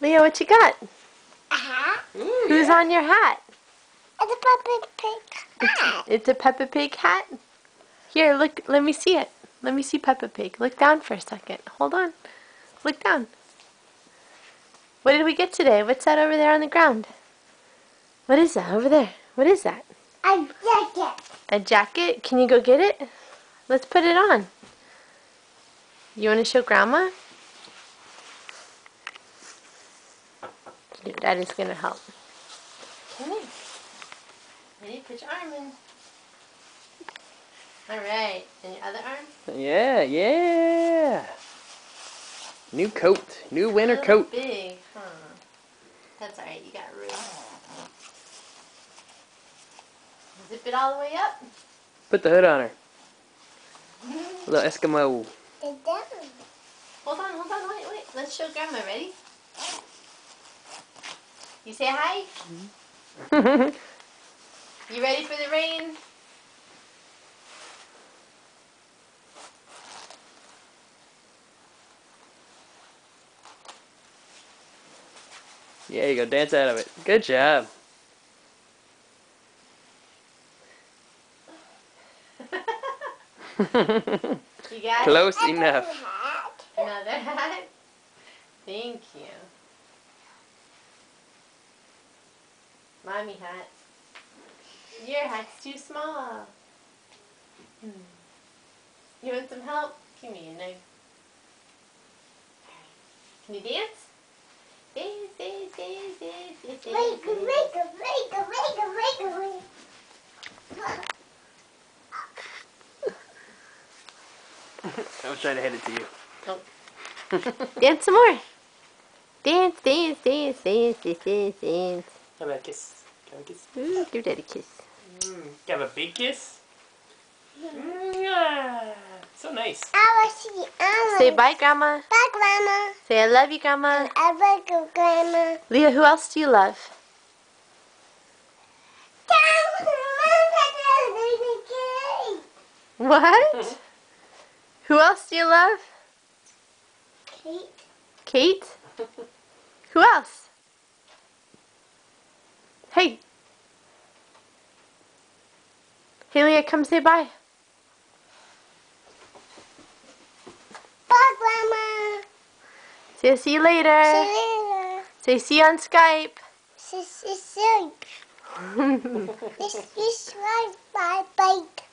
Leo, what you got? A hat. Ooh, Who's yeah. on your hat? It's a Peppa Pig hat. It's a Peppa Pig hat? Here, look, let me see it. Let me see Peppa Pig. Look down for a second. Hold on. Look down. What did we get today? What's that over there on the ground? What is that over there? What is that? A jacket. A jacket? Can you go get it? Let's put it on. You want to show Grandma? That is going to help. Come in. Ready? Put your arm in. Alright. And your other arm? Yeah, yeah. New coat. New winter A little coat. big, huh? That's alright. You got room. Zip it all the way up. Put the hood on her. Little Eskimo. It's down. Hold on, wait. Let's show Grandma. Ready? You say hi? You ready for the rain? Yeah, you go dance out of it. Good job. You got Close it? enough. Hat. Another hat? Thank you. Mommy hat. Your hat's too small. You want some help? Give me a knife. Can you dance? Dance, dance, dance, dance, dance, dance. Wait. I was trying to hand it to you. Oh. Dance some more. Dance, dance, dance, dance, dance, dance, dance. How about a kiss? Can I have a kiss? Ooh, give Daddy a kiss. Can I have a big kiss? Yeah. So nice. Say bye, Grandma. Bye, Grandma. Say I love you, Grandma. I love you, Grandma. Leah, who else do you love? What? Who else do you love? Kate. Kate? Who else? Hey. Hey, Leah, come say bye. Bye, Grandma. Say see you later. See you later. Say see you on Skype. See you. This is right by bike.